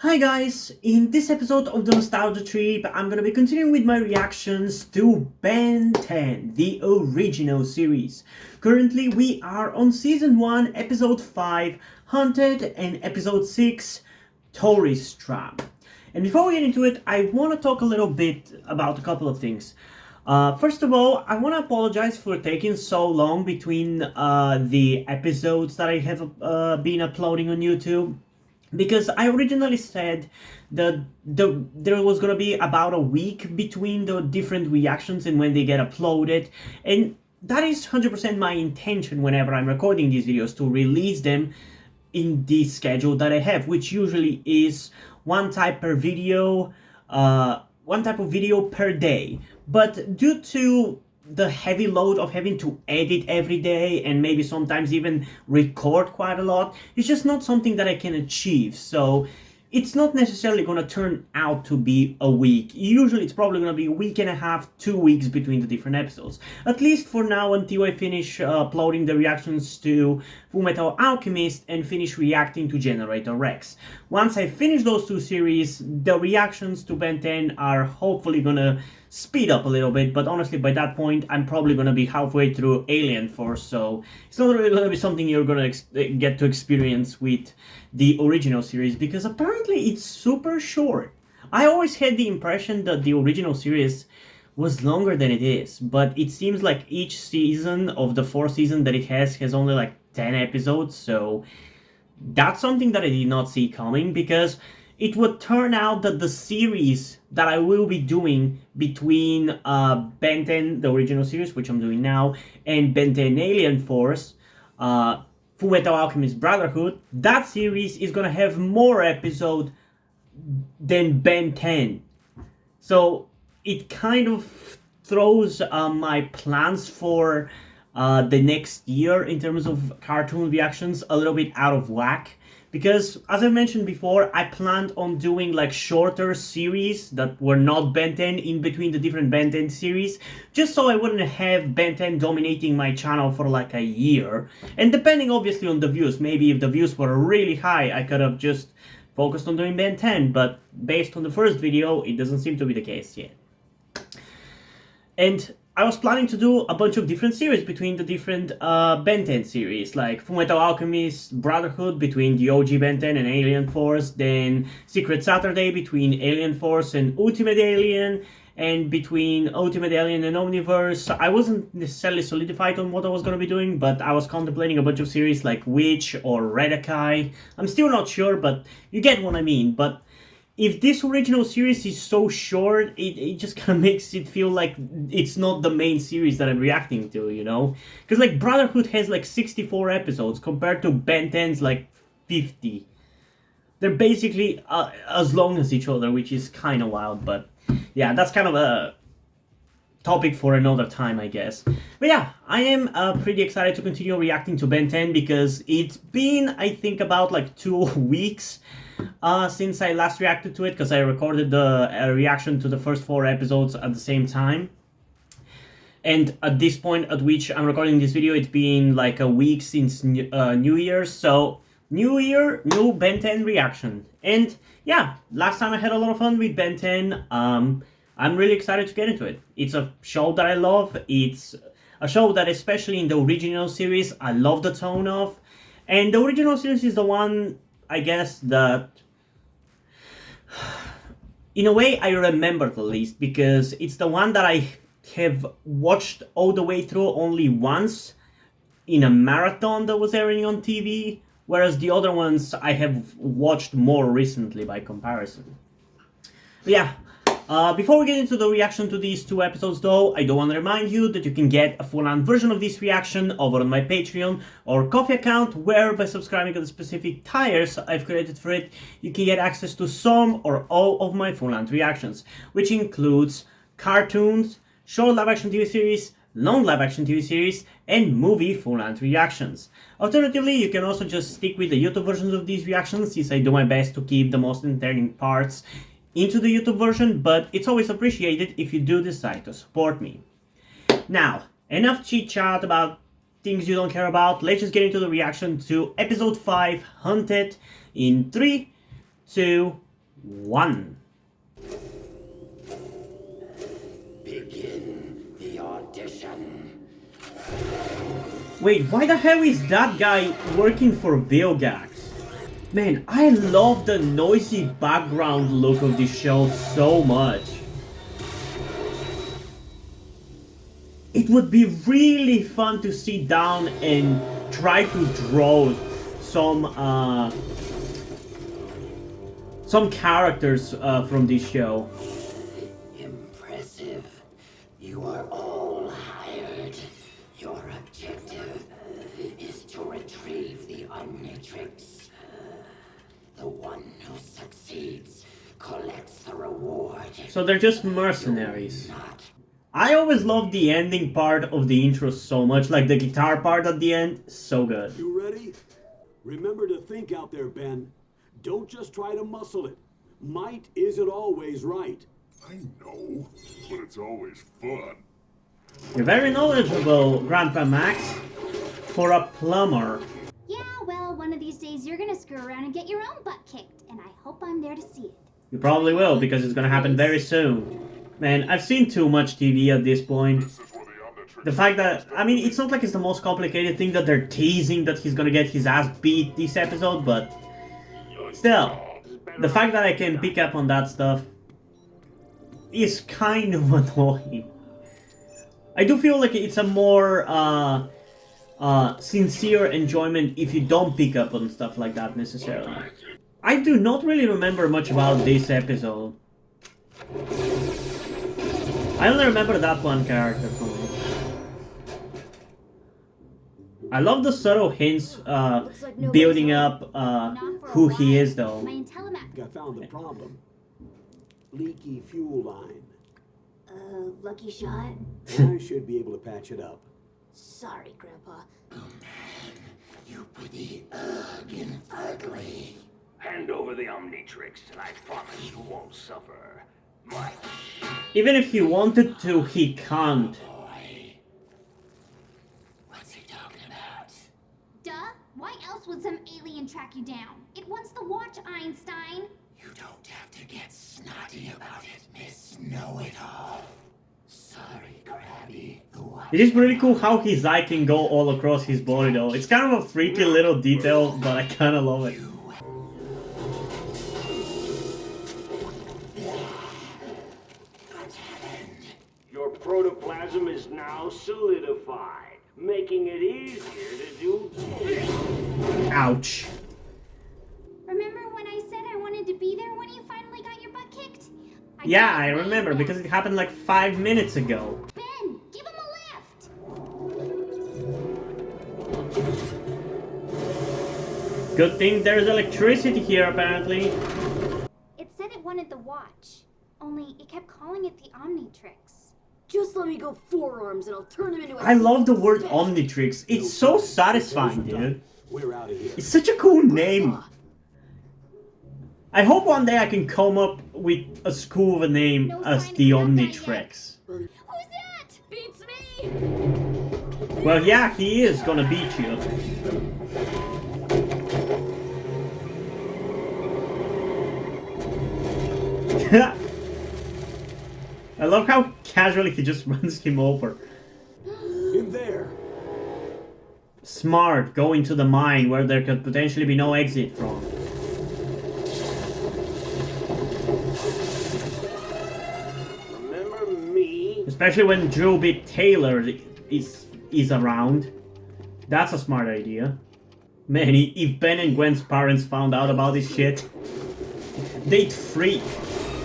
Hi guys, in this episode of the Nostalgia Trip, I'm gonna be continuing with my reactions to Ben 10, the original series. Currently, we are on Season 1, Episode 5, Hunted, and Episode 6, Tourist Trap. And before we get into it, I want to talk a little bit about a couple of things. First of all, I want to apologize for taking so long between the episodes that I have been uploading on YouTube, because I originally said that there was gonna be about a week between the different reactions and when they get uploaded, and that is 100% my intention whenever I'm recording these videos, to release them in the schedule that I have, which usually is one type of video per day. But due to the heavy load of having to edit every day and maybe sometimes even record quite a lot, it's just not something that I can achieve. So it's not necessarily going to turn out to be a week. Usually it's probably going to be a week and a half, 2 weeks between the different episodes. At least for now, until I finish uploading the reactions to Fullmetal Alchemist and finish reacting to Generator Rex. Once I finish those two series, the reactions to Ben 10 are hopefully going to speed up a little bit, but honestly by that point I'm probably going to be halfway through Alien Force, so it's not really going to be something you're going to get to experience with the original series, because apparently it's super short. I always had the impression that the original series was longer than it is, but it seems like each season of the 4 seasons that it has only like 10 episodes, so that's something that I did not see coming, because it would turn out that the series that I will be doing between Ben 10, the original series, which I'm doing now, and Ben 10 Alien Force, Fullmetal Alchemist Brotherhood, that series is gonna have more episodes than Ben 10. So it kind of throws my plans for the next year in terms of cartoon reactions a little bit out of whack, because as I mentioned before, I planned on doing like shorter series that were not Ben 10 in between the different Ben 10 series, just so I wouldn't have Ben 10 dominating my channel for like a year. And depending obviously on the views, maybe if the views were really high, I could have just focused on doing Ben 10, but based on the first video, it doesn't seem to be the case yet. And I was planning to do a bunch of different series between the different Ben 10 series, like Fullmetal Alchemist Brotherhood between the OG Ben 10 and Alien Force, then Secret Saturday between Alien Force and Ultimate Alien, and between Ultimate Alien and Omniverse. I wasn't necessarily solidified on what I was going to be doing, but I was contemplating a bunch of series like Witch or Redakai. I'm still not sure, but you get what I mean. But if this original series is so short, it just kind of makes it feel like it's not the main series that I'm reacting to, you know? Because like Brotherhood has like 64 episodes compared to Ben 10's like 50. They're basically as long as each other, which is kind of wild, but yeah, that's kind of a topic for another time, I guess. But yeah, I am pretty excited to continue reacting to Ben 10, because it's been, I think, about like 2 weeks since I last reacted to it, because I recorded the reaction to the first 4 episodes at the same time. And at this point at which I'm recording this video, it's been like a week since New Year's, so New Year, new Ben 10 reaction. And yeah, last time I had a lot of fun with Ben 10. I'm really excited to get into it. It's a show that I love. It's a show that, especially in the original series, I love the tone of. And the original series is the one, I guess, that in a way I remember the least, because it's the one that I have watched all the way through only once in a marathon that was airing on TV, whereas the other ones I have watched more recently by comparison. But yeah, before we get into the reaction to these 2 episodes though, I do want to remind you that you can get a full-on version of this reaction over on my Patreon or Ko-fi account, where by subscribing to the specific tiers I've created for it, you can get access to some or all of my full-on reactions, which includes cartoons, short live-action TV series, long live-action TV series, and movie full-length reactions. Alternatively, you can also just stick with the YouTube versions of these reactions, since I do my best to keep the most entertaining parts into the YouTube version, but it's always appreciated if you do decide to support me. Now, enough chit-chat about things you don't care about. Let's just get into the reaction to Episode 5, Hunted, in 3, 2, 1. Begin the audition. Wait, why the hell is that guy working for Vilgax? Man, I love the noisy background look of this show so much. It would be really fun to sit down and try to draw some characters from this show. Impressive. You are all hired. Your objective is to retrieve the Omnitrix. The one who succeeds collects the reward. So they're just mercenaries. Not. I always loved the ending part of the intro so much, like the guitar part at the end, so good. You ready? Remember to think out there, Ben. Don't just try to muscle it. Might isn't always right. I know, but it's always fun. You're very knowledgeable, Grandpa Max, for a plumber. Yeah, well, one of these days you're gonna screw around and get your own butt kicked, and I hope I'm there to see it. You probably will, because it's gonna happen very soon. Man, I've seen too much TV at this point. This is where the Omnitrix The fact that, I mean, it's not like it's the most complicated thing that they're teasing that he's gonna get his ass beat this episode, but still, the fact that I can pick up on that stuff is kind of annoying. I do feel like it's a more sincere enjoyment if you don't pick up on stuff like that necessarily. I do not really remember much about this episode. I only remember that one character from it. I love the subtle hints building up who he is though. My IntelliMac. I found the problem. Leaky fuel line. Lucky shot? I should be able to patch it up. Sorry, Grandpa. You put the ugh in ugly. Hand over the Omnitrix, and I promise you won't suffer. Mike. Even if he wanted to, he can't. Boy. What's he talking about? Duh? Why else would some alien track you down? It wants the watch, Einstein. You don't have to get snotty about it, Miss Know-It-All. Sorry, Krabby. The watch. It is pretty cool how his eye can go all across his body though. It's kind of a freaky little detail, but I kind of love it. Your protoplasm is now solidified, making it easier to do this. Ouch. Remember when I said I wanted to be there when you finally got your butt kicked? Yeah, I remember because it happened like 5 minutes ago. Ben, give him a lift! Good thing there's electricity here apparently. It said it wanted the watch, only it kept calling it the Omnitrix. Just let me go forearms and I'll turn him into a... I love the word Omnitrix. It's so satisfying, dude. We're out of here. It's such a cool name. I hope one day I can come up with as cool of a name as the Omnitrix. Who's that? Beats me! Well, yeah, he is gonna beat you. I love how casually he just runs him over. In there. Smart, go into the mine where there could potentially be no exit from. Remember me? Especially when Drew B. Taylor is around. That's a smart idea. Man, if Ben and Gwen's parents found out about this shit, they'd freak.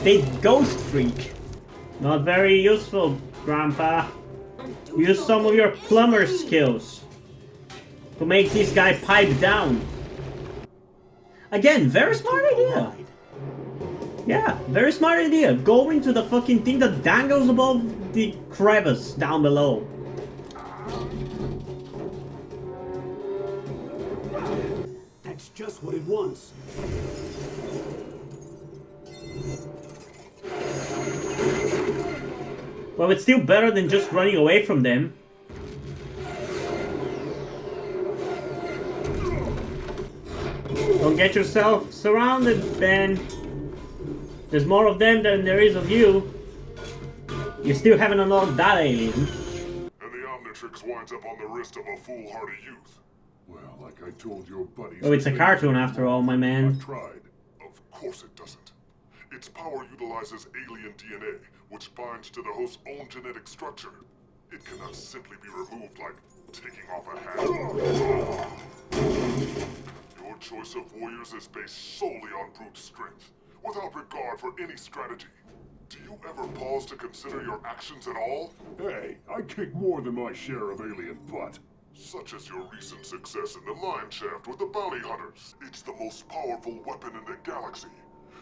They'd ghost freak. Not very useful, Grandpa. Use some of your plumber skills to make this guy pipe down. Again, very smart idea. Yeah, very smart idea. Go into the fucking thing that dangles above the crevice down below. That's just what it wants. Well, it's still better than just running away from them. Don't get yourself surrounded, Ben. There's more of them than there is of you. You still haven't unlocked that alien. And the Omnitrix winds up on the wrist of a foolhardy youth. Well, like I told your buddies... Oh, it's a cartoon after all, my man. I've tried. Of course it doesn't. Its power utilizes alien DNA, which binds to the host's own genetic structure. It cannot simply be removed like taking off a hat. Your choice of warriors is based solely on brute strength, without regard for any strategy. Do you ever pause to consider your actions at all? Hey, I kick more than my share of alien butt. Such as your recent success in the mine shaft with the bounty hunters. It's the most powerful weapon in the galaxy.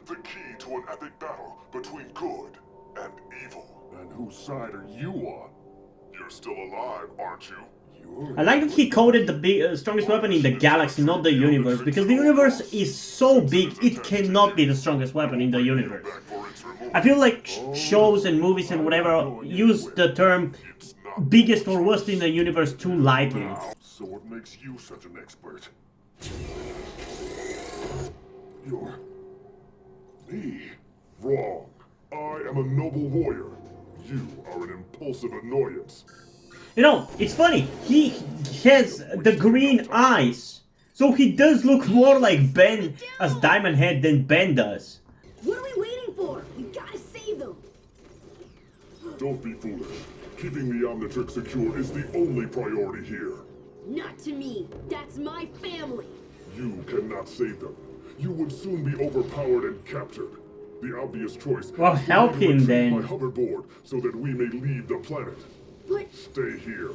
The key to an epic battle between good and evil. And whose side are you on? You're still alive, aren't you? I like that he coded the strongest weapon in the galaxy, not the universe, because the universe is so big, it cannot be the strongest weapon in the universe. I feel like shows and movies and whatever use the term biggest or worst in the universe too lightly. So what makes you such an expert? You're... me? Wrong. I am a noble warrior. You are an impulsive annoyance. You know, it's funny, he has the green eyes, so he does look more like Ben as Diamond Head than Ben does. What are we waiting for? We gotta save them! Don't be foolish. Keeping the Omnitrix secure is the only priority here. Not to me. That's my family. You cannot save them. You would soon be overpowered and captured. The obvious choice Well, is for help me to him retrieve then. my hoverboard so that we may leave the planet. But Stay here.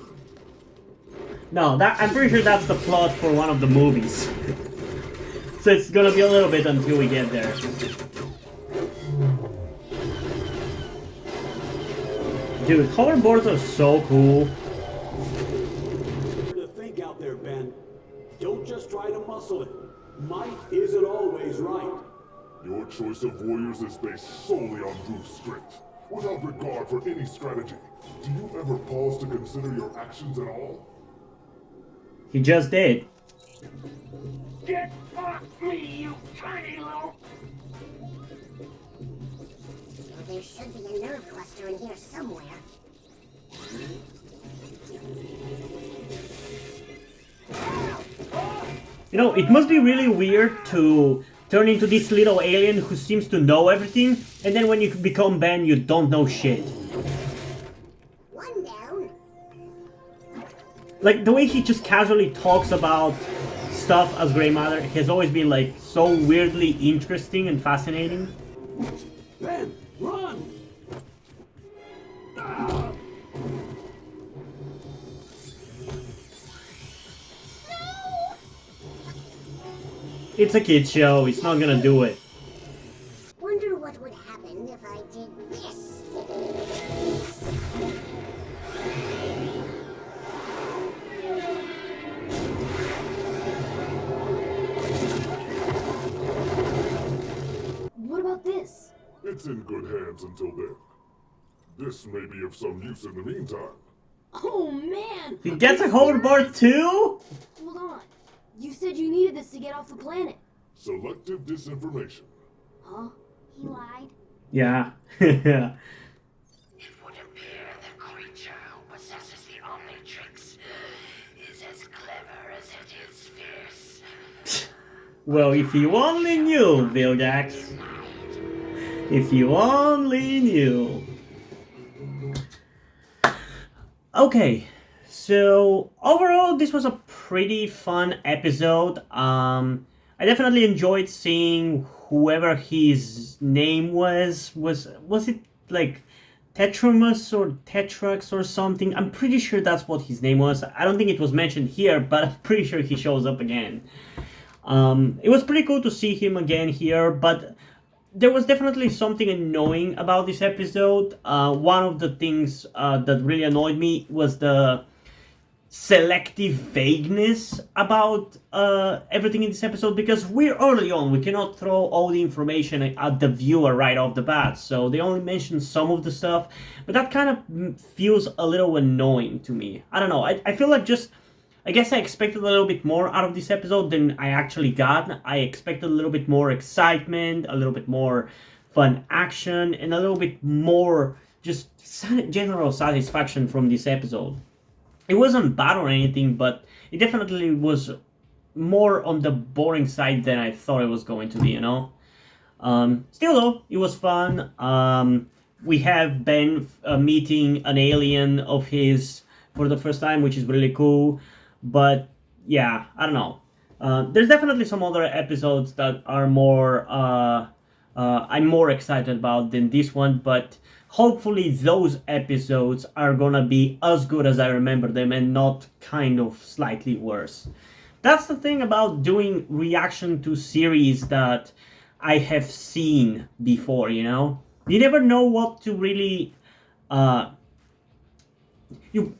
No, I'm pretty sure that's the plot for one of the movies. So it's gonna be a little bit until we get there. Dude, hoverboards are so cool. To think out there, Ben. Don't just try to muscle it. Might isn't always right. Your choice of warriors is based solely on brute strength, without regard for any strategy. Do you ever pause to consider your actions at all? He just did. Get off me, you tiny little... There should be a nerve cluster in here somewhere. You know, it must be really weird to turn into this little alien who seems to know everything, and then when you become Ben, you don't know shit. One down. Like, the way he just casually talks about stuff as Grey Matter has always been, like, so weirdly interesting and fascinating. Ben, run! It's a kid's show, it's not gonna do it. Wonder what would happen if I did this. what about this? It's in good hands until then. This may be of some use in the meantime. Oh man! He gets a hoverboard too? Hold on. You said you needed this to get off the planet. Selective disinformation. Huh? He lied. Yeah. It would appear the creature who possesses the Omnitrix is as clever as it is fierce. Well, if you only knew, Vilgax. If you only knew. Okay, so overall this was a pretty fun episode. I definitely enjoyed seeing whoever his name was it like Tetramus or Tetrax or something? I'm pretty sure that's what his name was. I don't think it was mentioned here, but I'm pretty sure he shows up again. It was pretty cool to see him again here, but there was definitely something annoying about this episode. One of the things that really annoyed me was the selective vagueness about everything in this episode, because we're early on. We cannot throw all the information at the viewer right off the bat, so they only mention some of the stuff, but that kind of feels a little annoying to me. I don't know, I feel like I guess I expected a little bit more out of this episode than I actually got. I expected a little bit more excitement, a little bit more fun action and a little bit more just general satisfaction from this episode. It wasn't bad or anything, but it definitely was more on the boring side than I thought it was going to be, you know? Still though, it was fun. We have Ben meeting an alien of his for the first time, which is really cool. But yeah, I don't know. There's definitely some other episodes that are more I'm more excited about than this one, but hopefully those episodes are gonna be as good as I remember them and not kind of slightly worse. That's the thing about doing reaction to series that I have seen before, you know? You never know what to really you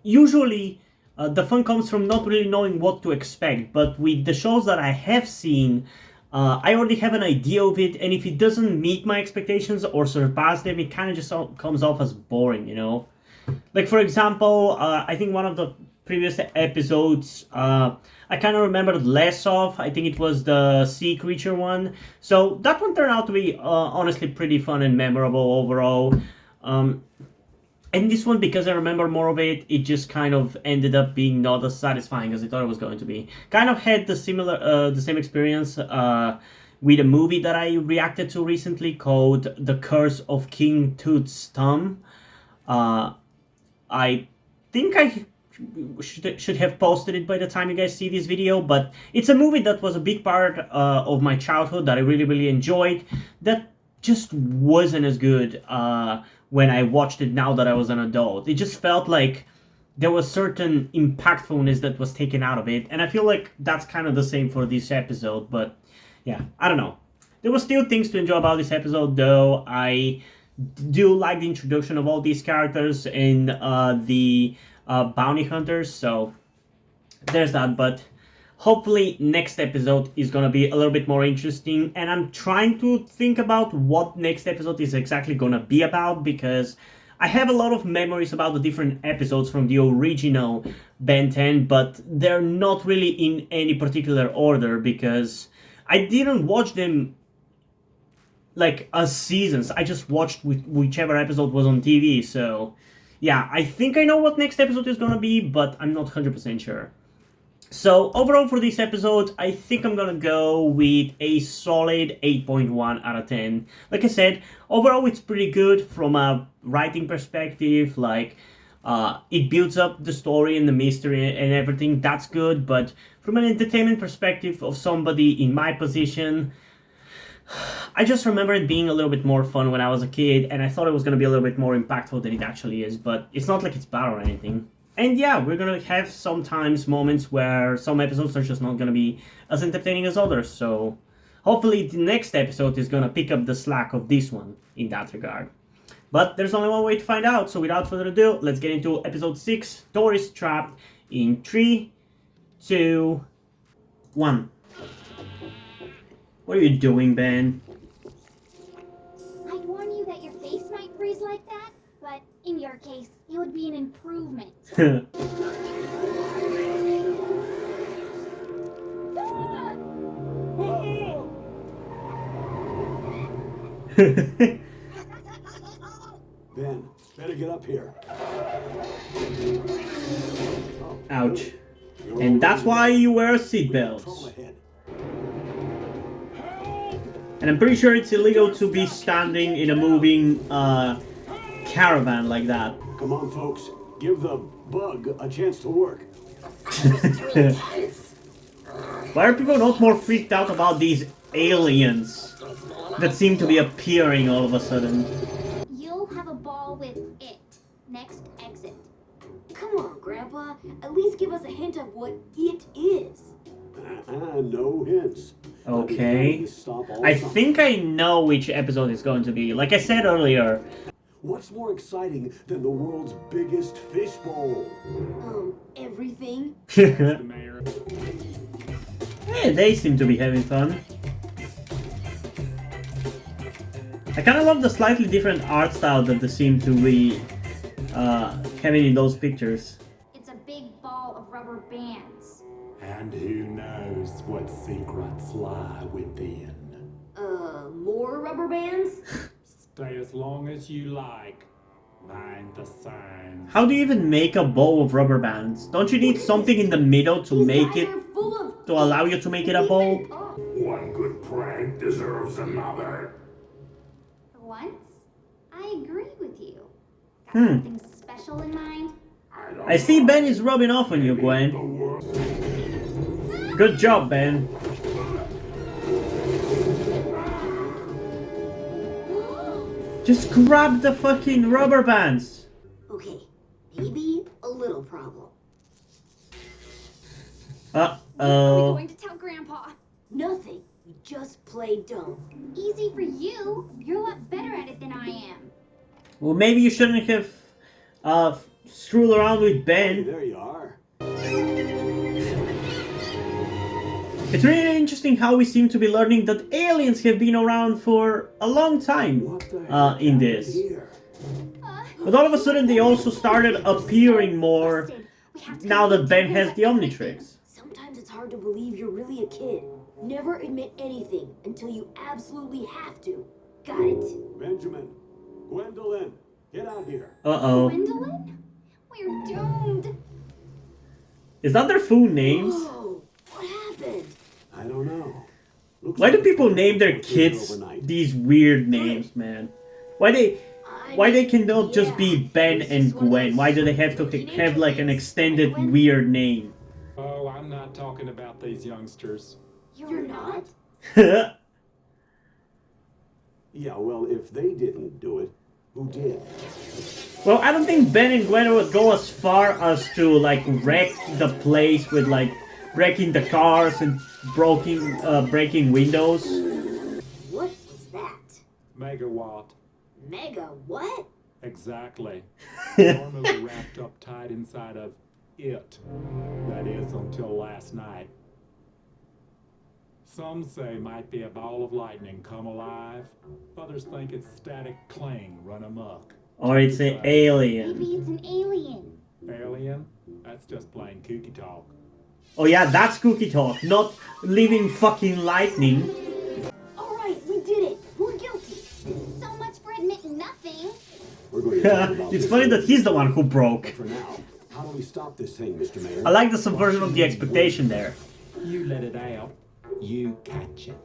usually the fun comes from not really knowing what to expect, but with the shows that I have seen, I already have an idea of it, and if it doesn't meet my expectations or surpass them, it kind of just comes off as boring, you know? Like, for example, I think one of the previous episodes, I kind of remembered less of. I think it was the sea creature one. So that one turned out to be honestly pretty fun and memorable overall. And this one, because I remember more of it, it just kind of ended up being not as satisfying as I thought it was going to be. Kind of had the same experience with a movie that I reacted to recently called The Curse of King Tut's Thumb. I think I should have posted it by the time you guys see this video, but it's a movie that was a big part of my childhood that I really enjoyed, that just wasn't as good when I watched it now that I was an adult. It just felt like there was certain impactfulness that was taken out of it, and I feel like that's kind of the same for this episode, but yeah, I don't know. There were still things to enjoy about this episode, though. I do like the introduction of all these characters and the bounty hunters, so there's that, but hopefully next episode is gonna be a little bit more interesting, and I'm trying to think about what next episode is exactly gonna be about, because I have a lot of memories about the different episodes from the original Ben 10, but they're not really in any particular order, because I didn't watch them like as seasons. I just watched whichever episode was on TV, so yeah, I think I know what next episode is gonna be, but I'm not 100% sure. So overall for this episode, I think I'm gonna go with a solid 8.1 out of 10. Like I said, overall it's pretty good from a writing perspective, like it builds up the story and the mystery and everything, that's good, but from an entertainment perspective of somebody in my position, I just remember it being a little bit more fun when I was a kid, and I thought it was gonna be a little bit more impactful than it actually is, but it's not like it's bad or anything. And yeah, we're gonna have sometimes moments where some episodes are just not gonna be as entertaining as others, so hopefully the next episode is gonna pick up the slack of this one in that regard. But there's only one way to find out, so without further ado, let's get into episode 6, Tourist Trapped, in 3, 2, 1. What are you doing, Ben? I'd warn you that your face might freeze like that, but in your case, it would be an improvement. Ben, better get up here. Ouch. And that's why you wear Control seatbelts. ahead. And I'm pretty sure it's illegal to be standing in a moving caravan like that. Come on, folks. Give the bug a chance to work. Why are people not more freaked out about these aliens that seem to be appearing all of a sudden? You'll have a ball with it. Next exit. Come on, Grandpa. At least give us a hint of what it is. No hints. Okay. Stop all I signs. think I know which episode it's going to be. Like I said earlier. What's more exciting than the world's biggest fishbowl? Everything? Hey, they seem to be having fun. I kind of love the slightly different art style that they seem to be having in those pictures. It's a big ball of rubber bands. And who knows what secrets lie within? more rubber bands? Stay as long as you like. Mind the signs. How do you even make a bow of rubber bands? Don't you need something in the middle to These make guys it, are full of to allow you to make it a bow? One good prank deserves another. For once, I agree with you. Got Hmm. something special in mind? I see Ben is rubbing off on you, Gwen. Good job, Ben. Just grab the fucking rubber bands. Okay, maybe a little problem. What are we Uh-oh. going to tell Grandpa? Nothing. We just play dumb. Easy for you. You're a lot better at it than I am. Well, maybe you shouldn't have screwed around with Ben. There you are. It's really interesting how we seem to be learning that aliens have been around for a long time What the heck in happened this. here? But all of a sudden they also started appearing more Busted. We have to now go that get Ben him has back the to Omnitrix. Sometimes it's hard to believe you're really a kid. Never admit anything until you absolutely have to. Got it? Benjamin, Gwendolyn, get out here. Uh-oh. Gwendolyn? We're doomed. Is that their full names? Whoa, what happened? I don't know. Looks Why do like people the name their was here kids overnight. these weird names, man? Why they cannot just be Ben and Gwen? Why do they have to have like an extended weird name? Oh, I'm not talking about these youngsters. You're not? Yeah, well, if they didn't do it, who did? Well, I don't think Ben and Gwen would go as far as to like wreck the place with like wrecking the cars and breaking windows. What was that? Megawatt. Mega what? Exactly. Normally wrapped up tight inside of it. That is, until last night. Some say might be a ball of lightning come alive. Others think it's static cling run amok. Or it's an alien. Maybe it's an alien. Alien? That's just plain kooky talk. Oh yeah, that's cookie talk, not living fucking lightning. Alright, we did it. We're guilty. So much for admitting nothing. We're going to talk about It's this funny later. that he's the one who But broke. for now, how do we stop this thing, Mr. Mayor? I like the subversion of the expectation there. You let it out, you catch it.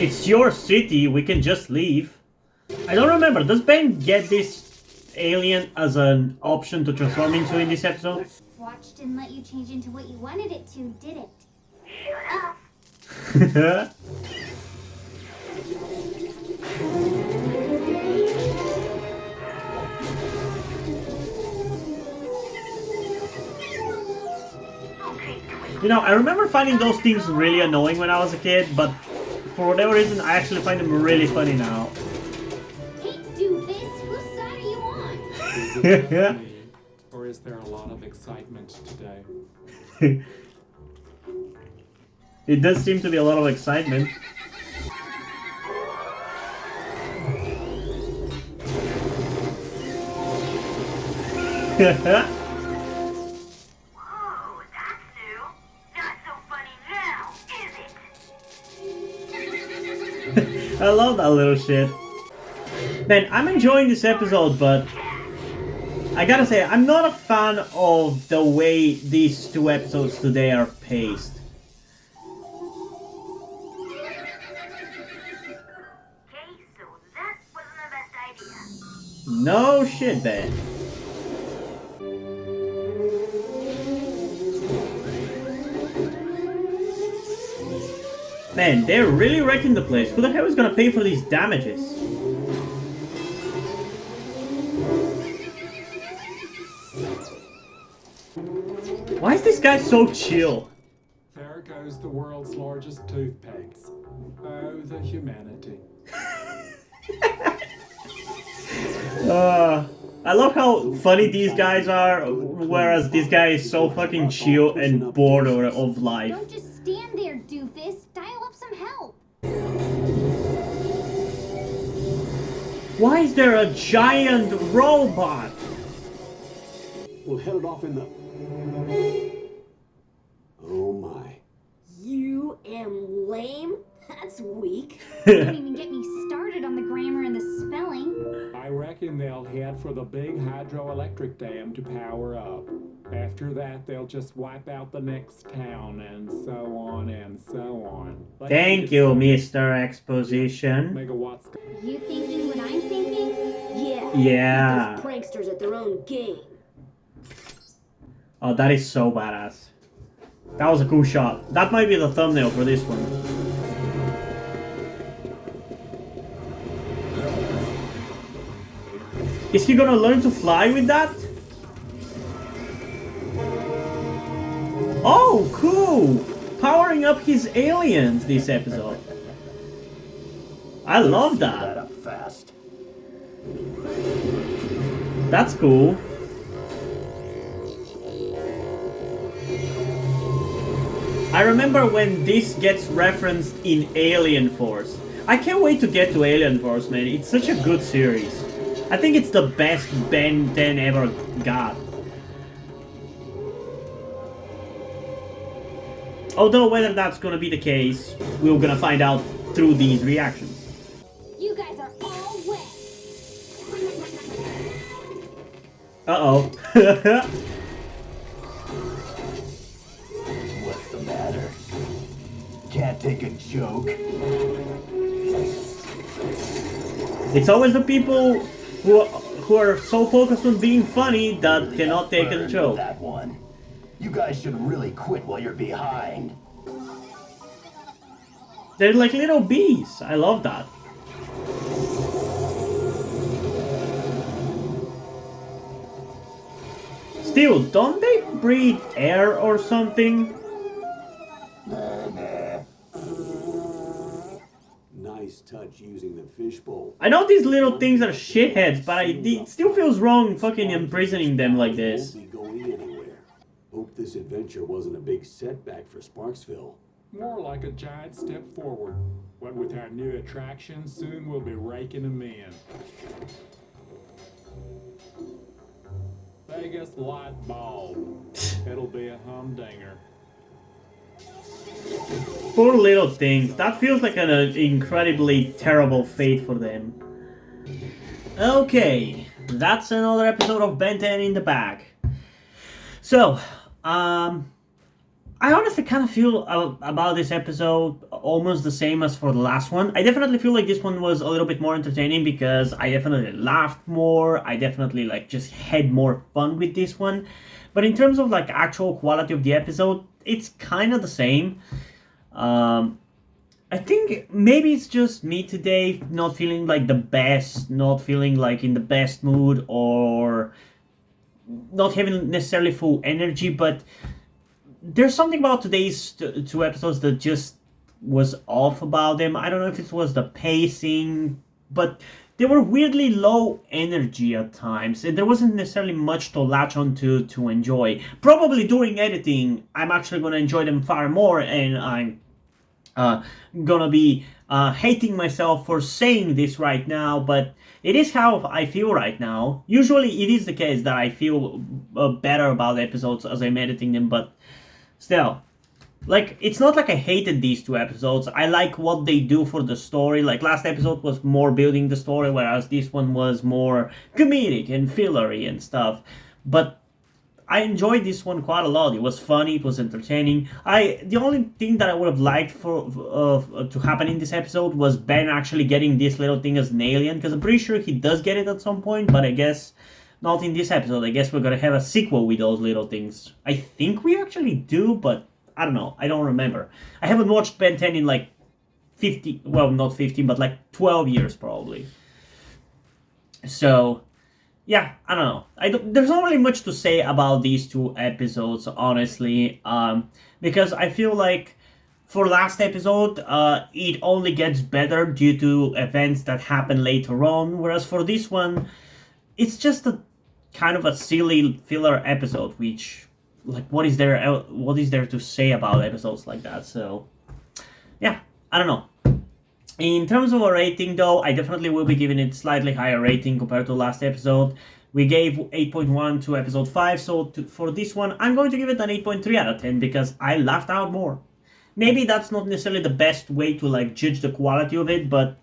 It's your city, we can just leave. I don't remember, does Ben get this alien as an option to transform into in this episode? Watch didn't let you change into what you wanted it to, did it? You know, I remember finding those things really annoying when I was a kid, but for whatever reason, I actually find them really funny now. Hey, Doofus, whose side are you on? Is it just me, or is there a lot of excitement today? It does seem to be a lot of excitement. Whoa, that's new. Not so funny now, is it? I love that little shit. Man, I'm enjoying this episode, but I gotta say, I'm not a fan of the way these two episodes today are paced. Okay, so that wasn't the best idea. No shit, Ben. Man, they're really wrecking the place. Who the hell is gonna pay for these damages? Why is this guy so chill? There goes the world's largest toothpicks. Oh, the humanity. I love how funny these guys are, whereas this guy is so fucking chill and bored of life. Don't just stand there, Doofus. Dial up some help. Why is there a giant robot? We'll head it off in the... Oh my. You am lame? That's weak. Don't even get me started on the grammar and the spelling. I reckon they'll head for the big hydroelectric dam to power up. After that, they'll just wipe out the next town, and so on and so on. Let's Thank make it you, so Mr. Exposition. Megawatts. You thinking what I'm thinking? Yeah. Yeah. Beat those pranksters at their own game. Oh, that is so badass. That was a cool shot. That might be the thumbnail for this one. Is he gonna learn to fly with that? Oh, cool! Powering up his aliens this episode. I love that. Up fast. That's cool. I remember when this gets referenced in Alien Force. I can't wait to get to Alien Force, man. It's such a good series. I think it's the best Ben 10 ever got. Although whether that's gonna be the case, we're gonna find out through these reactions. You guys are all wet. Uh-oh. What's the matter? Can't take a joke? It's always the people who are so focused on being funny that cannot take a Burned joke. with that one. You guys should really quit while you're behind. They're like little bees. I love that. Still, don't they breathe air or something? Nice touch using the fishbowl. I know these little things are shitheads, but it still feels wrong fucking imprisoning them like this. Won't be going anywhere. Hope this adventure wasn't a big setback for Sparksville. More like a giant step forward. What with our new attraction, soon we'll be raking them in. Vegas light bulb. It'll be a humdinger. Poor little things. That feels like an incredibly terrible fate for them. Okay, that's another episode of Ben 10 in the bag. So, I honestly kind of feel about this episode almost the same as for the last one. I definitely feel like this one was a little bit more entertaining because I definitely laughed more. I definitely like just had more fun with this one. But in terms of like actual quality of the episode, it's kind of the same. I think maybe it's just me today not feeling like the best, not feeling like in the best mood, or not having necessarily full energy, but there's something about today's two episodes that just was off about them. I don't know if it was the pacing, but they were weirdly low energy at times, and there wasn't necessarily much to latch onto to enjoy. Probably during editing, I'm actually going to enjoy them far more, and I'm gonna be hating myself for saying this right now, but it is how I feel right now. Usually it is the case that I feel better about episodes as I'm editing them, but still, like, it's not like I hated these two episodes. I like what they do for the story. Like, last episode was more building the story, whereas this one was more comedic and fillery and stuff. But I enjoyed this one quite a lot. It was funny, it was entertaining. The only thing that I would have liked for to happen in this episode was Ben actually getting this little thing as an alien, because I'm pretty sure he does get it at some point, but I guess not in this episode. I guess we're gonna have a sequel with those little things. I think we actually do, but I don't know. I don't remember. I haven't watched Ben 10 in like 50, well, not 15, but like 12 years probably. So yeah, I don't know. There's not really much to say about these two episodes, honestly, because I feel like for last episode, it only gets better due to events that happen later on, whereas for this one, it's just a kind of a silly filler episode, which, like, what is there to say about episodes like that? So, yeah, I don't know. In terms of a rating, though, I definitely will be giving it slightly higher rating compared to last episode. We gave 8.1 to episode 5, so for this one, I'm going to give it an 8.3 out of 10 because I laughed out more. maybe that's not necessarily the best way to like judge the quality of it, but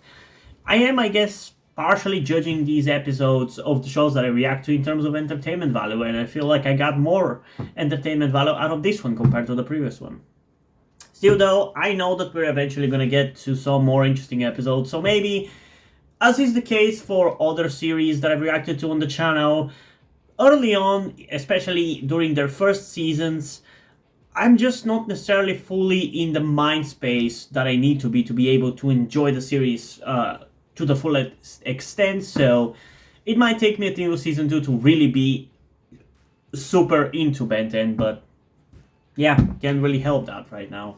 I am, I guess, partially judging these episodes of the shows that I react to in terms of entertainment value, and I feel like I got more entertainment value out of this one compared to the previous one. Still though, I know that we're eventually gonna get to some more interesting episodes, so maybe, as is the case for other series that I've reacted to on the channel, early on, especially during their first seasons, I'm just not necessarily fully in the mind space that I need to be able to enjoy the series to the full extent, so it might take me until season 2 to really be super into Ben 10, but yeah, can't really help that right now.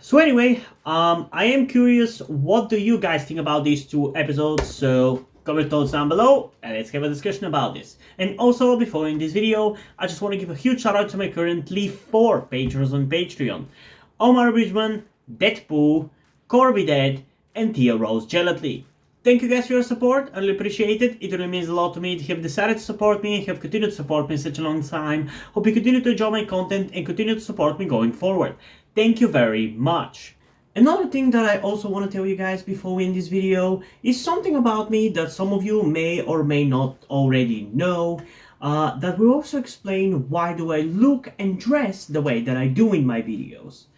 So anyway, I am curious, what do you guys think about these 2 episodes? So comment thoughts down below and let's have a discussion about this. And also, before in this video, I just want to give a huge shout out to my currently 4 patrons on Patreon: Omar Bridgman, Deadpool, Corby Dead, and Tia Rose Gelatly. Thank you guys for your support, I really appreciate it. It really means a lot to me that you have decided to support me, you have continued to support me such a long time. Hope you continue to enjoy my content and continue to support me going forward. Thank you very much. Another thing that I also want to tell you guys before we end this video is something about me that some of you may or may not already know, that will also explain why do I look and dress the way that I do in my videos.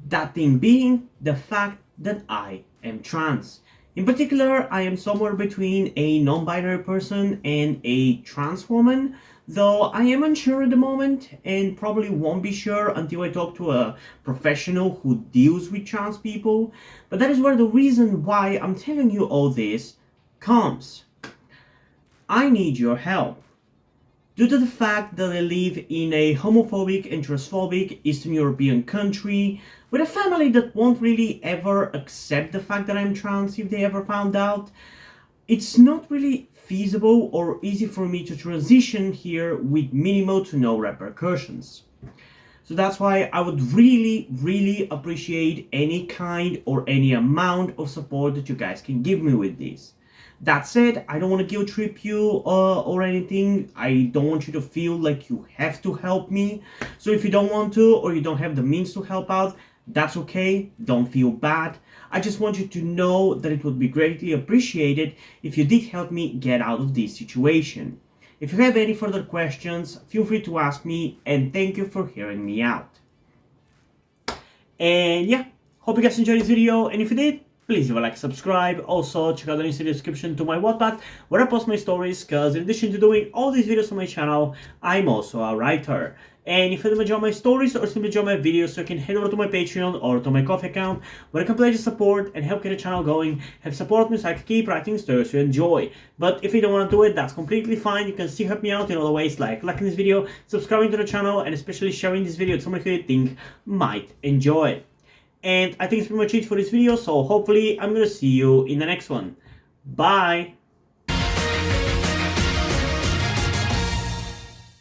That thing being the fact that I am trans. In particular, I am somewhere between a non-binary person and a trans woman, though I am unsure at the moment and probably won't be sure until I talk to a professional who deals with trans people. But that is where the reason why I'm telling you all this comes. I need your help. Due to the fact that I live in a homophobic and transphobic Eastern European country, with a family that won't really ever accept the fact that I'm trans if they ever found out, it's not really feasible or easy for me to transition here with minimal to no repercussions. So that's why I would really appreciate any kind or any amount of support that you guys can give me with this. That said, I don't want to guilt trip you or anything. I don't want you to feel like you have to help me. So if you don't want to or you don't have the means to help out, that's okay. Don't feel bad. I just want you to know that it would be greatly appreciated if you did help me get out of this situation. If you have any further questions, feel free to ask me, and thank you for hearing me out. And yeah, hope you guys enjoyed this video, and if you did, please leave a like, subscribe. Also, check out the link in the description to my Wattpad, where I post my stories, because in addition to doing all these videos on my channel, I'm also a writer. And if you enjoy my stories or simply enjoy my videos, so you can head over to my Patreon or to my Ko-fi account, where I can pledge support and help get the channel going, help support me so I can keep writing stories you enjoy. But if you don't want to do it, that's completely fine. You can still help me out in other ways, like liking this video, subscribing to the channel, and especially sharing this video to someone who you think might enjoy it. And I think it's pretty much it for this video, so hopefully I'm gonna see you in the next one. Bye!